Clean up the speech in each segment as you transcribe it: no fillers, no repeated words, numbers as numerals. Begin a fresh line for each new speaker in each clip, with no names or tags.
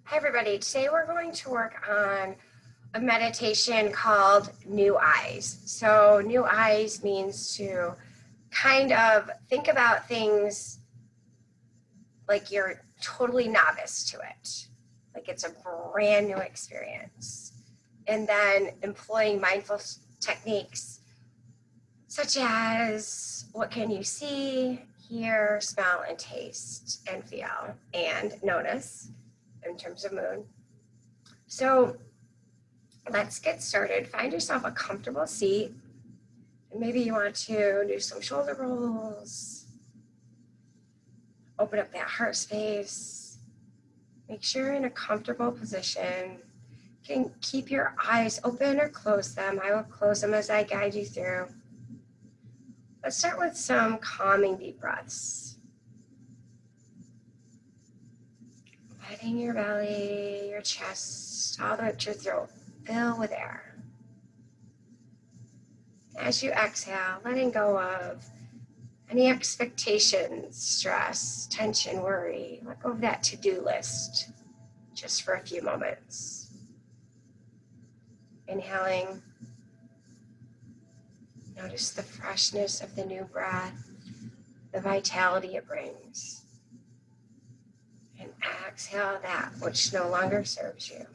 Hi everybody, today we're going to work on a meditation called New Eyes. So New Eyes means to kind of think about things like you're totally novice to it, like it's a brand new experience. And then employing mindful techniques such as what can you see, hear, smell, and taste, and feel, and notice in terms of mood. So let's get started. Find yourself a comfortable seat. And maybe you want to do some shoulder rolls. Open up that heart space. Make sure you're in a comfortable position. You can keep your eyes open or close them. I will close them as I guide you through. Let's start with some calming deep breaths. Letting your belly, your chest, all the way to your throat fill with air. As you exhale, letting go of any expectations, stress, tension, worry. Let go of that to-do list just for a few moments. Inhaling. Notice the freshness of the new breath, the vitality it brings. And exhale that which no longer serves you.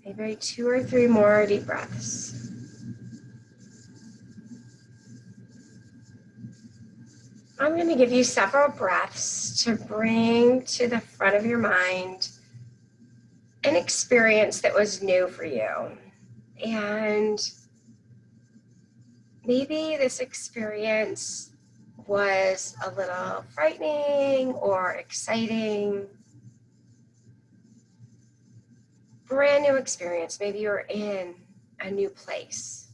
Maybe 2 or 3 more deep breaths. I'm going to give you several breaths to bring to the front of your mind an experience that was new for you. And maybe this experience was a little frightening or exciting. Brand new experience. Maybe you're in a new place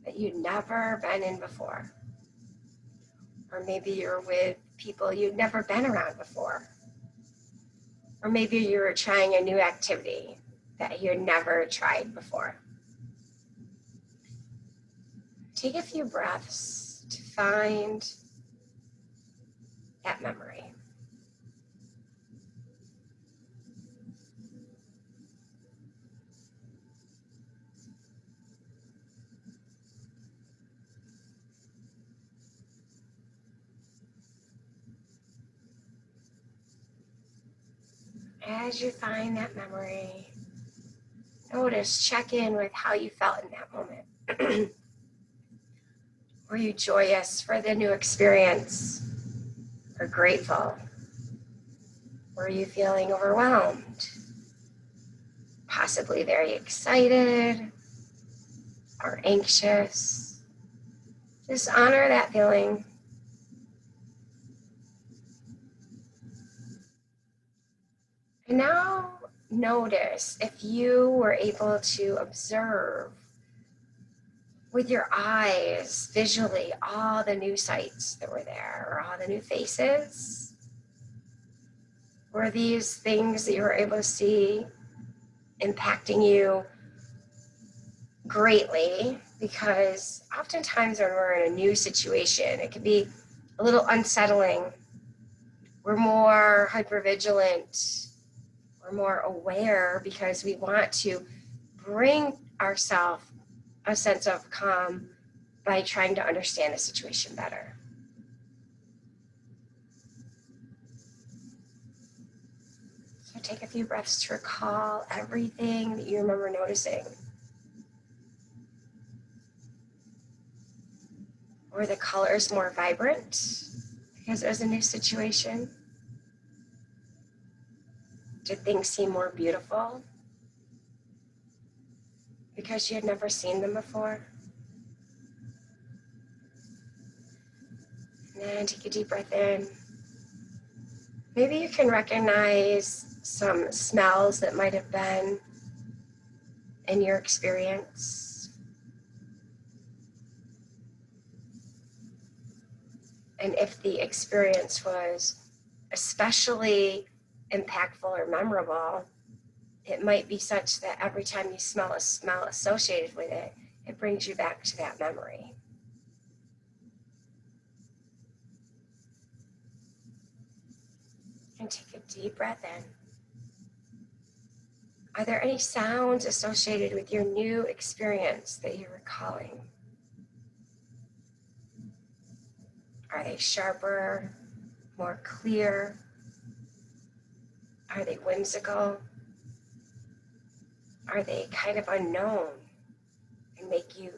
that you'd never been in before. Or maybe you're with people you'd never been around before. Or maybe you're trying a new activity that you'd never tried before. Take a few breaths to find that memory. As you find that memory, check in with how you felt in that moment. Were you joyous for the new experience or grateful? Were you feeling overwhelmed? Possibly very excited or anxious? Just honor that feeling. And now notice if you were able to observe with your eyes visually all the new sights that were there, or all the new faces. Were these things that you were able to see impacting you greatly? Because oftentimes when we're in a new situation, it can be a little unsettling. We're more hypervigilant. We're more aware because we want to bring ourselves a sense of calm by trying to understand the situation better. So take a few breaths to recall everything that you remember noticing. Were the colors more vibrant because it was a new situation? Did things seem more beautiful because you had never seen them before? And then take a deep breath in. Maybe you can recognize some smells that might have been in your experience. And if the experience was especially impactful or memorable, it might be such that every time you smell a smell associated with it, it brings you back to that memory. And take a deep breath in. Are there any sounds associated with your new experience that you're recalling? Are they sharper, more clear? Are they whimsical? Are they kind of unknown and make you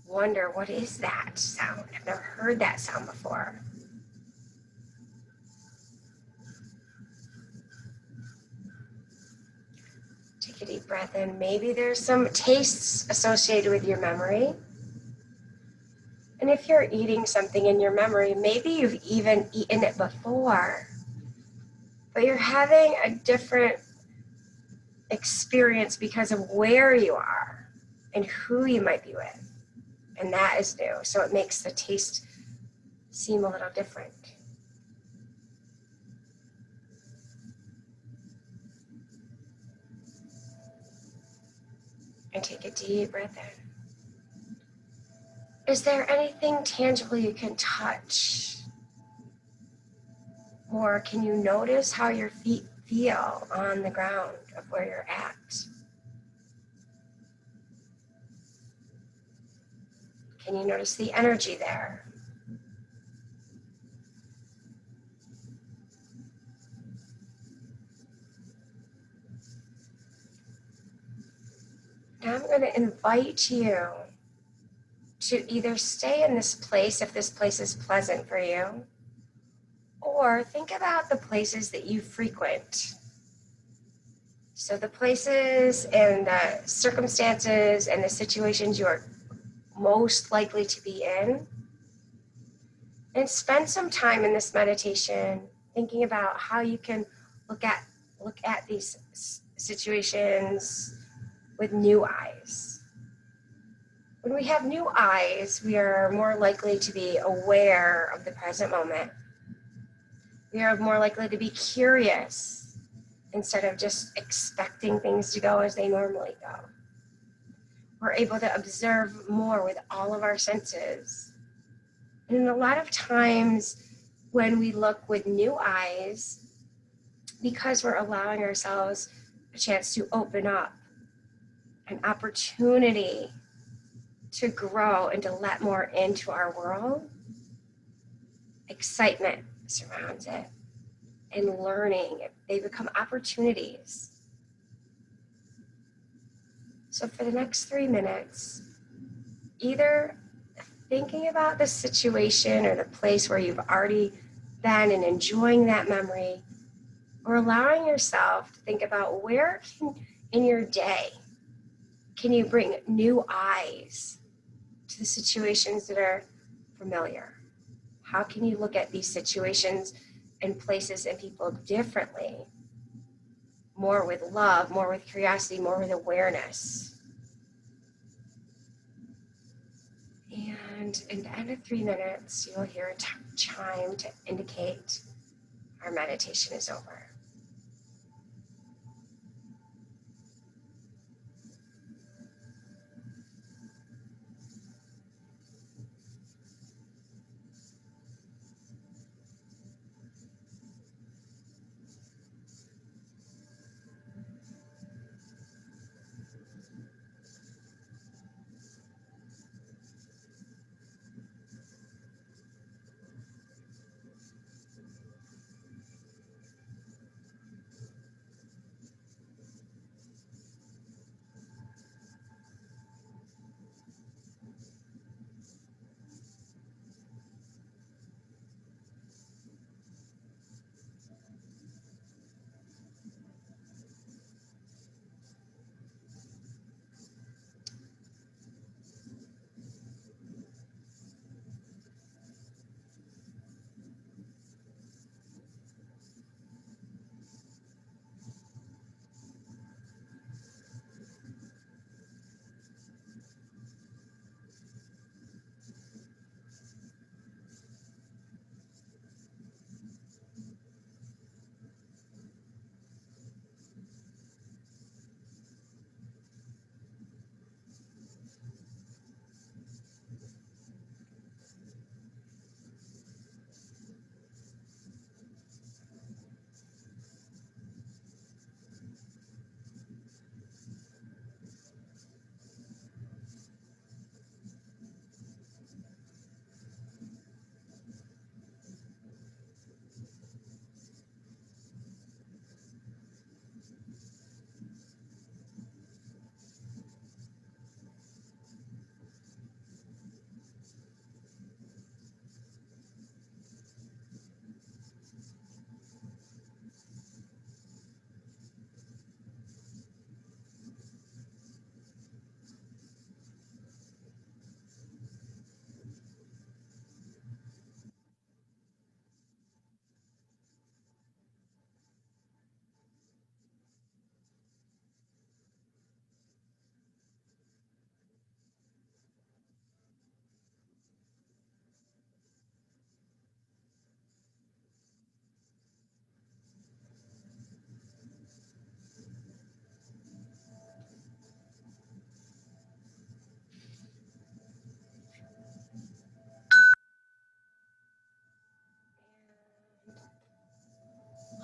wonder, what is that sound? I've never heard that sound before. Take a deep breath in. Maybe there's some tastes associated with your memory. And if you're eating something in your memory, maybe you've even eaten it before, but you're having a different experience because of where you are and who you might be with. And that is new. So it makes the taste seem a little different. And take a deep breath in. Is there anything tangible you can touch? Or can you notice how your feet feel on the ground of where you're at? Can you notice the energy there? Now I'm going to invite you to either stay in this place if this place is pleasant for you, or think about the places that you frequent. So the places and the circumstances and the situations you are most likely to be in, and spend some time in this meditation thinking about how you can look at these situations with new eyes. When we have new eyes, we are more likely to be aware of the present moment. We are more likely to be curious instead of just expecting things to go as they normally go. We're able to observe more with all of our senses. And a lot of times when we look with new eyes, because we're allowing ourselves a chance to open up, an opportunity to grow and to let more into our world, excitement surrounds it, and learning, they become opportunities. So for the next 3 minutes, either thinking about the situation or the place where you've already been and enjoying that memory, or allowing yourself to think about where in your day can you bring new eyes to the situations that are familiar? How can you look at these situations and places and people differently? More with love, more with curiosity, more with awareness. And at the end of 3 minutes, you'll hear a chime to indicate our meditation is over.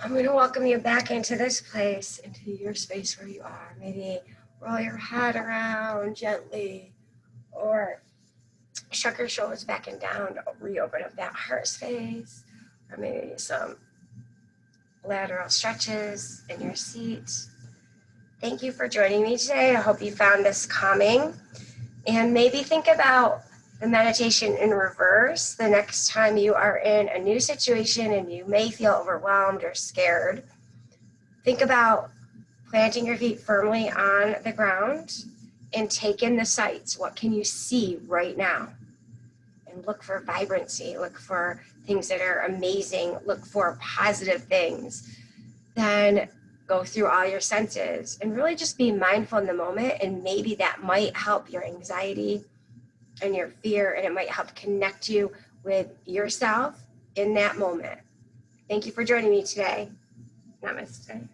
I'm going to welcome you back into this place, into your space where you are. Maybe roll your head around gently, or shrug your shoulders back and down to reopen up that heart space, or maybe some lateral stretches in your seat. Thank you for joining me today. I hope you found this calming. And maybe think about the meditation in reverse the next time you are in a new situation and you may feel overwhelmed or scared. Think about planting your feet firmly on the ground and take in the sights. What can you see right now? And look for vibrancy, look for things that are amazing, look for positive things. Then go through all your senses and really just be mindful in the moment, and maybe that might help your anxiety and your fear, and it might help connect you with yourself in that moment. Thank you for joining me today. Namaste.